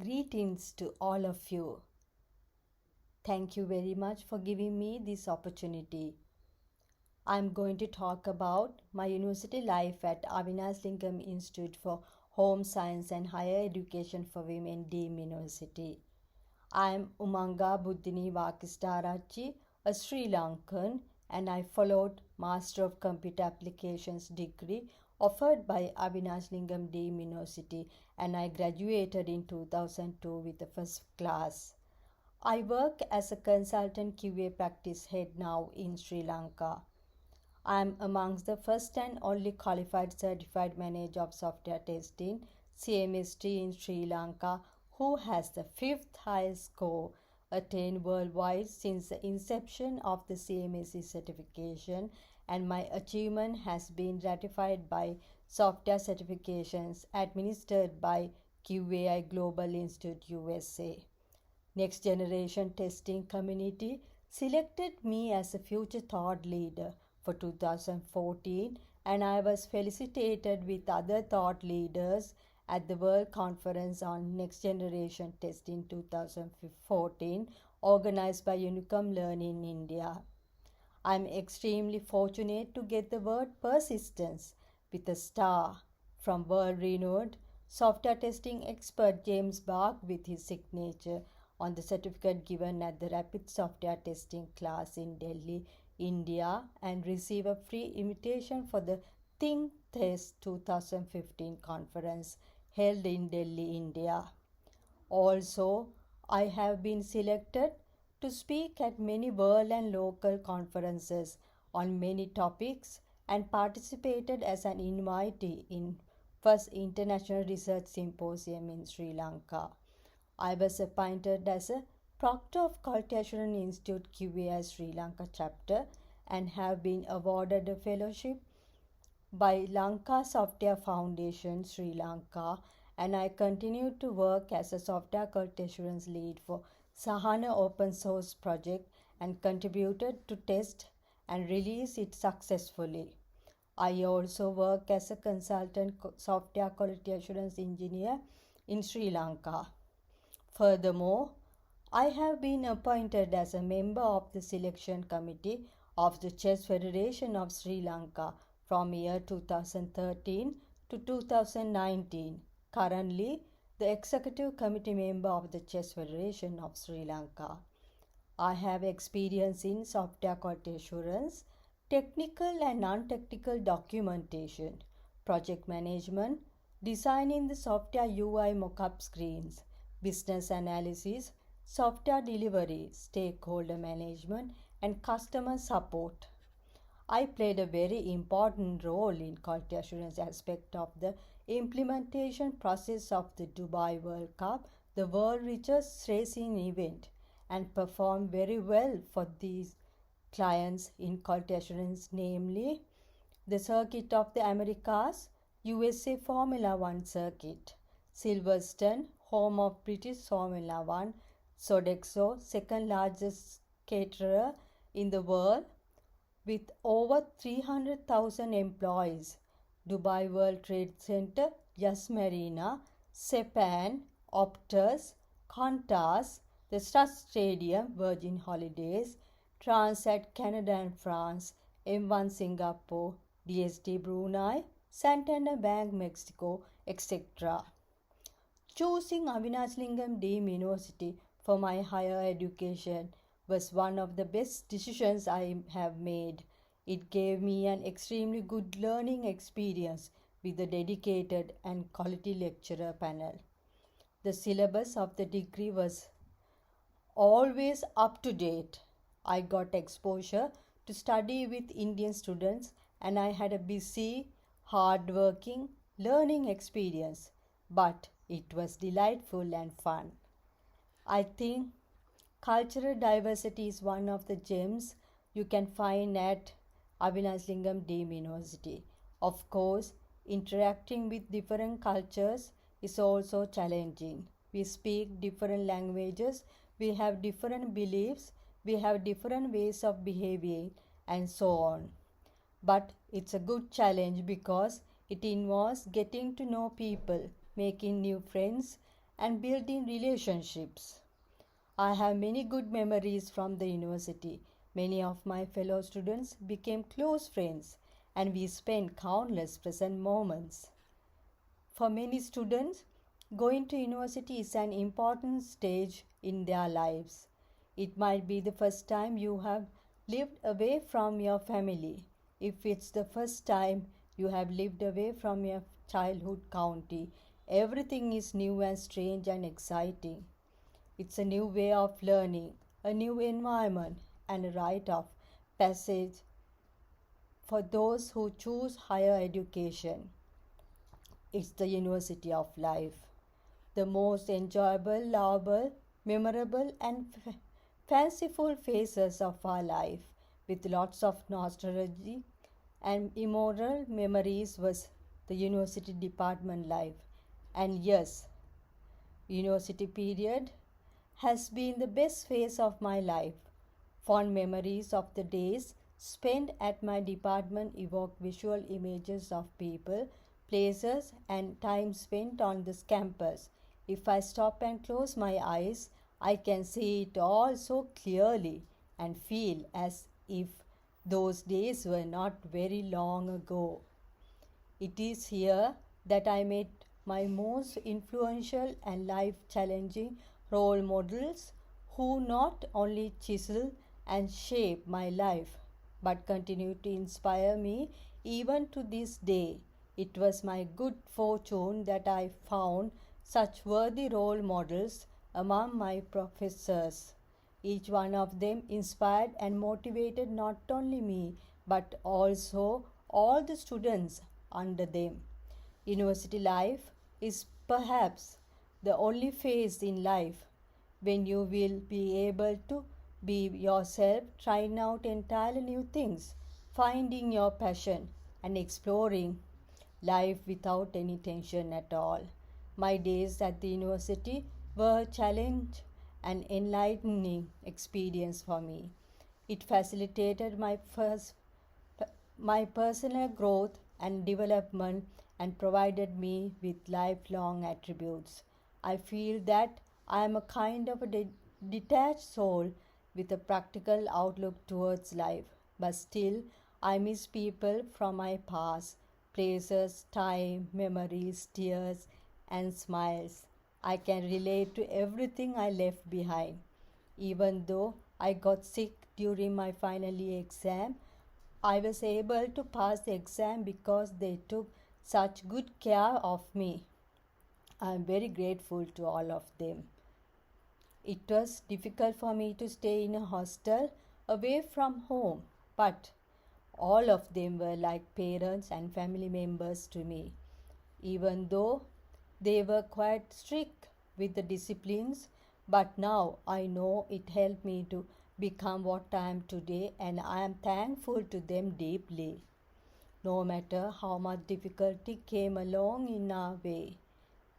Greetings to all of you. Thank you very much for giving me this opportunity. I'm going to talk about my university life at Avinash Lingam Institute for Home Science and Higher Education for Women, Deemed University. I'm Umanga Buddhini Vakistarachi, a Sri Lankan, and I followed Master of Computer Applications degree offered by Avinash Lingam Deemed University, and I graduated in 2002 with the first class. I work as a consultant QA practice head now in Sri Lanka. I am amongst the first and only qualified certified manager of software testing CMST in Sri Lanka who has the fifth highest score attained worldwide since the inception of the CMSC certification, and my achievement has been ratified by software certifications administered by QAI Global Institute USA. Next Generation Testing Community selected me as a future thought leader for 2014, and I was felicitated with other thought leaders at the World Conference on Next Generation Testing 2014 organized by Unicom Learn in India. I'm extremely fortunate to get the word persistence with a star from world-renowned software testing expert James Bark with his signature on the certificate given at the Rapid Software Testing class in Delhi, India, and receive a free invitation for the Think Test 2015 conference held in Delhi, India. Also, I have been selected to speak at many world and local conferences on many topics and participated as an invitee in first International Research Symposium in Sri Lanka. I was appointed as a Proctor of Quality Assurance Institute QAI Sri Lanka chapter and have been awarded a fellowship by Lanka Software Foundation Sri Lanka, and I continue to work as a software quality assurance lead for Sahana open source project and contributed to test and release it successfully. I also work as a consultant software quality assurance engineer in Sri Lanka. Furthermore, I have been appointed as a member of the selection committee of the Chess Federation of Sri Lanka from year 2013 to 2019. Currently, the executive committee member of the Chess Federation of Sri Lanka. I have experience in software quality assurance, technical and non-technical documentation, project management, designing the software UI mockup screens, business analysis, software delivery, stakeholder management, and customer support. I played a very important role in quality assurance aspect of the implementation process of the Dubai World Cup, the world's richest racing event, and performed very well for these clients in quality assurance, namely the circuit of the Americas, USA Formula One circuit, Silverstone, home of British Formula One, Sodexo, second largest caterer in the world with over 300,000 employees, Dubai World Trade Center, Yas Marina, Sepan, Optus, Qantas, the Stars Stadium, Virgin Holidays, Transat Canada and France, M1 Singapore, DST Brunei, Santander Bank Mexico, etc. Choosing Avinash Lingam Deemed University for my higher education was one of the best decisions I have made. It gave me an extremely good learning experience with a dedicated and quality lecturer panel. The syllabus of the degree was always up to date. I got exposure to study with Indian students and I had a busy, hard-working learning experience, but it was delightful and fun. I think cultural diversity is one of the gems you can find at Avinash Lingam Deemed University. Of course, interacting with different cultures is also challenging. We speak different languages, we have different beliefs, we have different ways of behaving, and so on. But it's a good challenge because it involves getting to know people, making new friends, and building relationships. I have many good memories from the university. Many of my fellow students became close friends, and we spent countless pleasant moments. For many students, going to university is an important stage in their lives. It might be the first time you have lived away from your family. If it's the first time you have lived away from your childhood county, everything is new and strange and exciting. It's a new way of learning, a new environment, and a rite of passage for those who choose higher education. It's the university of life, the most enjoyable, lovable, memorable, and fanciful phases of our life, with lots of nostalgia and immoral memories, was the university department life. And yes, university period has been the best phase of my life. Fond memories of the days spent at my department evoke visual images of people, places, and time spent on this campus. If I stop and close my eyes, I can see it all so clearly and feel as if those days were not very long ago. It is here that I met my most influential and life challenging role models who not only chisel and shape my life but continue to inspire me even to this day. It was my good fortune that I found such worthy role models among my professors. Each one of them inspired and motivated not only me but also all the students under them. University life is perhaps the only phase in life when you will be able to be yourself, trying out entirely new things, finding your passion, and exploring life without any tension at all. My days at the university were a challenge and enlightening experience for me. It facilitated my personal growth and development and provided me with lifelong attributes. I feel that I am a kind of a detached soul with a practical outlook towards life, but still I miss people from my past, places, time, memories, tears, and smiles. I can relate to everything I left behind. Even though I got sick during my final year exam, I was able to pass the exam because they took such good care of me. I am very grateful to all of them. It was difficult for me to stay in a hostel away from home, but all of them were like parents and family members to me. Even though they were quite strict with the disciplines, but now I know it helped me to become what I am today, and I am thankful to them deeply. No matter how much difficulty came along in our way,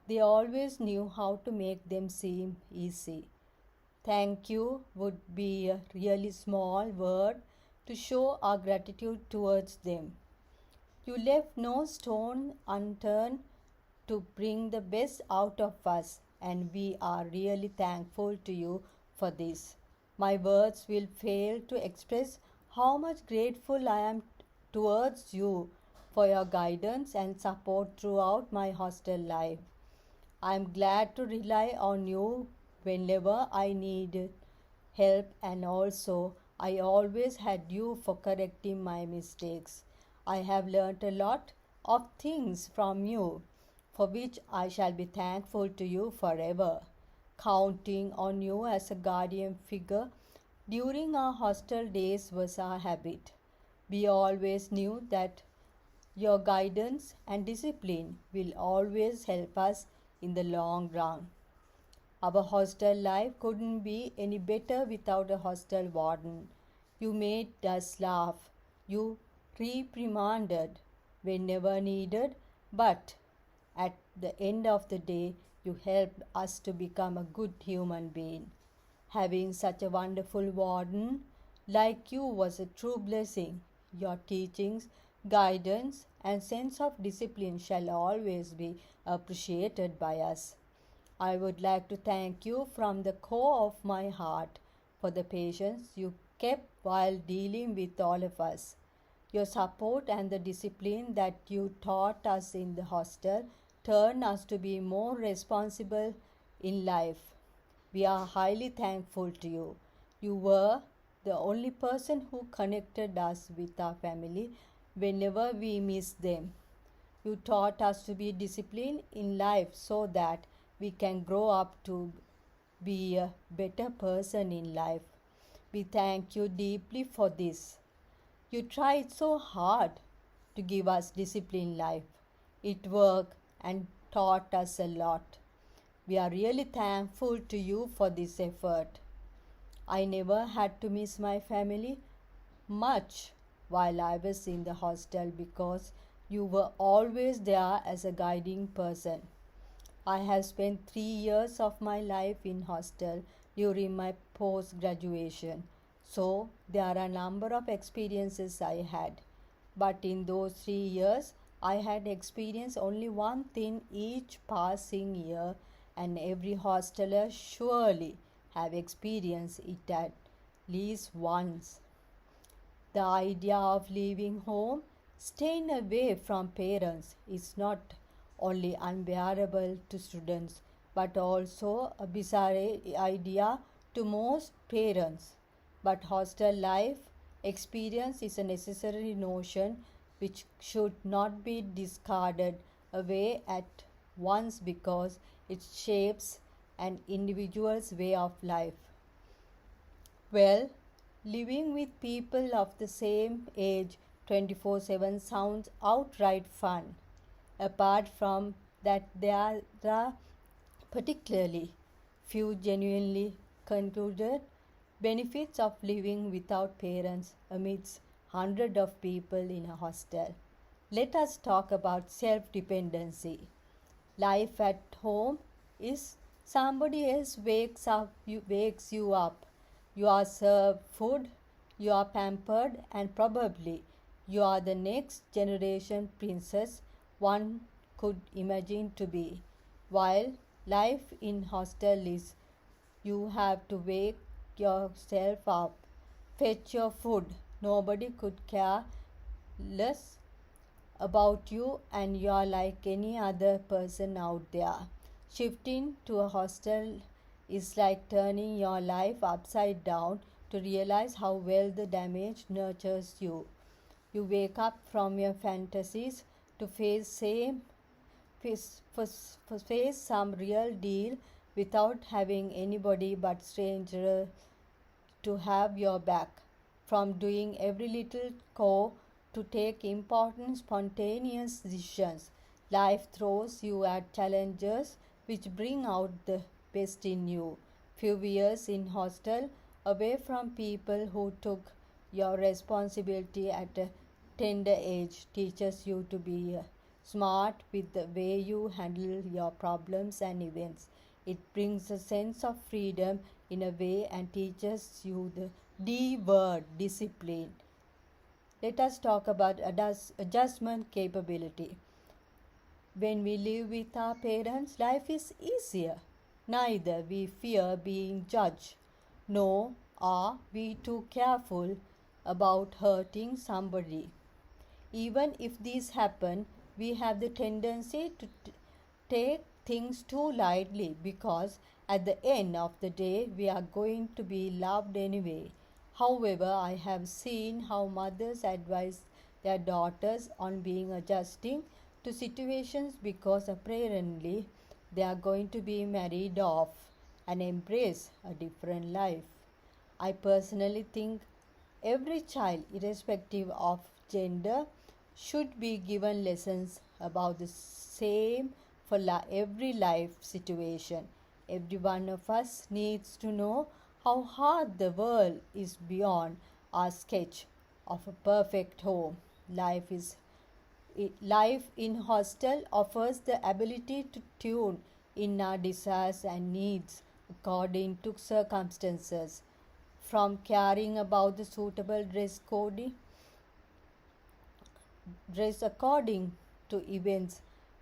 they always knew how to make them seem easy. Thank you would be a really small word to show our gratitude towards them. You left no stone unturned to bring the best out of us, and we are really thankful to you for this. My words will fail to express how much grateful I am towards you for your guidance and support throughout my hostel life. I am glad to rely on you whenever I needed help, and also I always had you for correcting my mistakes. I have learnt a lot of things from you, for which I shall be thankful to you forever. Counting on you as a guardian figure during our hostel days was our habit. We always knew that your guidance and discipline will always help us in the long run. Our hostel life couldn't be any better without a hostel warden. You made us laugh. You reprimanded whenever needed, but at the end of the day, you helped us to become a good human being. Having such a wonderful warden like you was a true blessing. Your teachings, guidance, and sense of discipline shall always be appreciated by us. I would like to thank you from the core of my heart for the patience you kept while dealing with all of us. Your support and the discipline that you taught us in the hostel turned us to be more responsible in life. We are highly thankful to you. You were the only person who connected us with our family whenever we missed them. You taught us to be disciplined in life so that we can grow up to be a better person in life. We thank you deeply for this. You tried so hard to give us disciplined life. It worked and taught us a lot. We are really thankful to you for this effort. I never had to miss my family much while I was in the hostel because you were always there as a guiding person. I have spent 3 years of my life in hostel during my post graduation, so there are a number of experiences I had. But in those 3 years, I had experienced only one thing each passing year, and every hosteler surely have experienced it at least once. The idea of leaving home, staying away from parents, is not only unbearable to students but also a bizarre idea to most parents. But hostel life experience is a necessary notion which should not be discarded away at once because it shapes an individual's way of life. Well, living with people of the same age 24/7 sounds outright fun. Apart from that, there are particularly few genuinely concluded benefits of living without parents amidst hundreds of people in a hostel. Let us talk about self-dependency. Life at home is somebody else wakes you up. You are served food, you are pampered, and probably you are the next generation princess one could imagine to be. While life in hostel is you have to wake yourself up, fetch your food. Nobody could care less about you, and you are like any other person out there. Shifting to a hostel is like turning your life upside down to realize how well the damage nurtures you. You wake up from your fantasies to face some real deal without having anybody but stranger to have your back. From doing every little chore to take important spontaneous decisions, life throws you at challenges which bring out the best in you. Few years in hostel away from people who took your responsibility at a tender age teaches you to be smart with the way you handle your problems and events. It brings a sense of freedom in a way and teaches you the D word, discipline. Let us talk about adjustment capability. When we live with our parents, life is easier. Neither we fear being judged, nor are we too careful about hurting somebody. Even if these happen, we have the tendency to take things too lightly because at the end of the day we are going to be loved anyway. However, I have seen how mothers advise their daughters on being adjusting to situations because apparently they are going to be married off and embrace a different life. I personally think every child, irrespective of gender, should be given lessons about the same for every life situation. Every one of us needs to know how hard the world is beyond our sketch of a perfect home. Life in hostel offers the ability to tune in our desires and needs according to circumstances, from caring about the suitable dress according to events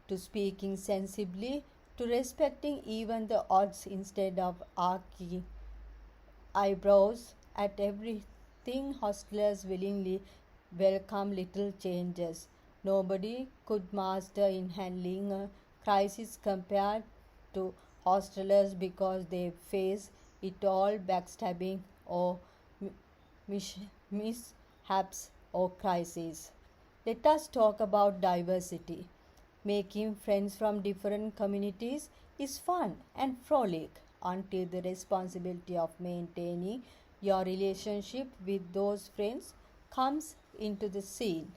to speaking sensibly to respecting even the odds instead of arcing eyebrows at everything. Hostelers willingly welcome little changes. Nobody could master in handling a crisis compared to hostelers because they face it all backstabbing or mishaps or crises. Let us talk about diversity. Making friends from different communities is fun and frolic until the responsibility of maintaining your relationship with those friends comes into the scene.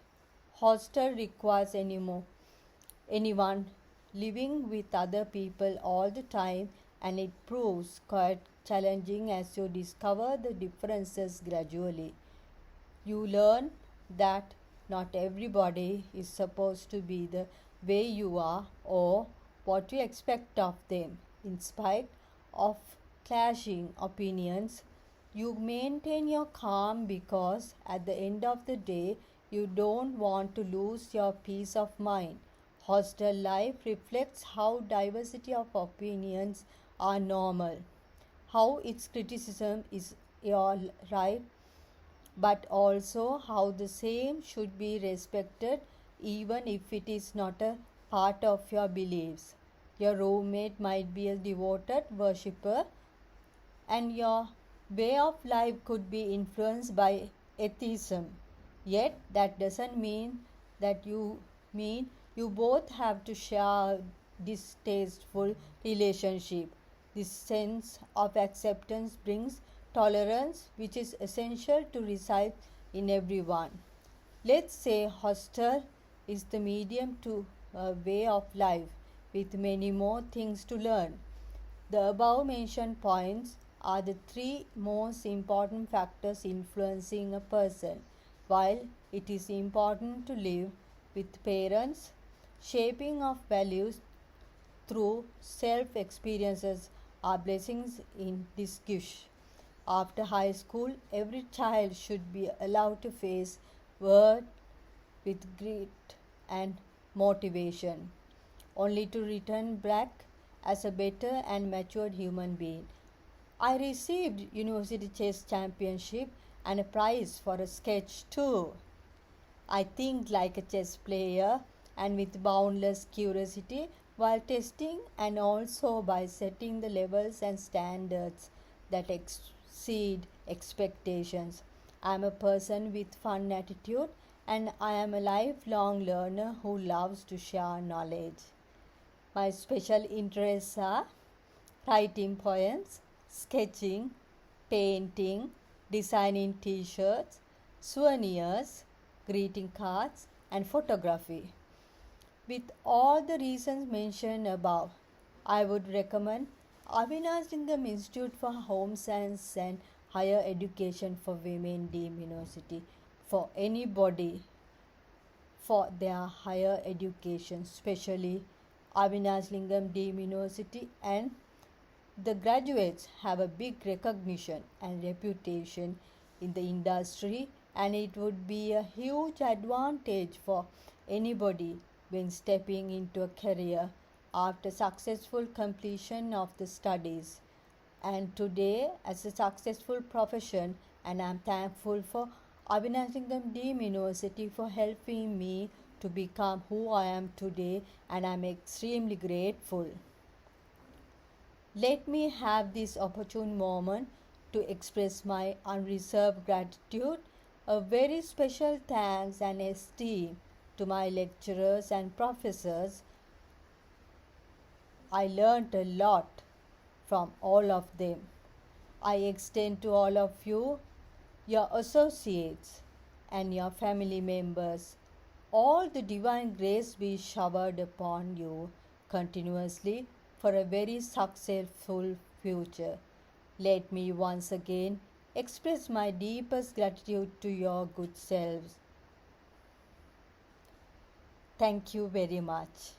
Hostel requires anyone living with other people all the time, and it proves quite challenging as you discover the differences gradually. You learn that not everybody is supposed to be the way you are or what you expect of them. In spite of clashing opinions, you maintain your calm because at the end of the day, you don't want to lose your peace of mind. Hostel life reflects how diversity of opinions are normal, how its criticism is your right, but also how the same should be respected even if it is not a part of your beliefs. Your roommate might be a devoted worshipper, and your way of life could be influenced by atheism. Yet that doesn't mean you both have to share distasteful relationship. This sense of acceptance brings tolerance, which is essential to reside in everyone. Let's say hostel is the medium to a way of life with many more things to learn. The above mentioned points are the three most important factors influencing a person. While it is important to live with parents, shaping of values through self experiences are blessings in disguise. After high school, every child should be allowed to face world with grit and motivation, only to return back as a better and matured human being. I received University Chess Championship and a prize for a sketch too. I think like a chess player and with boundless curiosity while testing, and also by setting the levels and standards that exceed expectations. I am a person with fun attitude, and I am a lifelong learner who loves to share knowledge. My special interests are writing poems, sketching, painting, designing t shirts, souvenirs, greeting cards, and photography. With all the reasons mentioned above, I would recommend Avinash Lingam Institute for Home Science and Higher Education for Women Deemed University for anybody for their higher education, especially Avinash Lingam Deemed University, and the graduates have a big recognition and reputation in the industry, and it would be a huge advantage for anybody when stepping into a career after successful completion of the studies. And today, as a successful profession, and I'm thankful for Avinash Lingam Deemed University for helping me to become who I am today, and I'm extremely grateful. Let me have this opportune moment to express my unreserved gratitude, a very special thanks and esteem to my lecturers and professors. I learned a lot from all of them. I extend to all of you, your associates, and your family members, all the divine grace be showered upon you continuously for a very successful future. Let me once again express my deepest gratitude to your good selves. Thank you very much.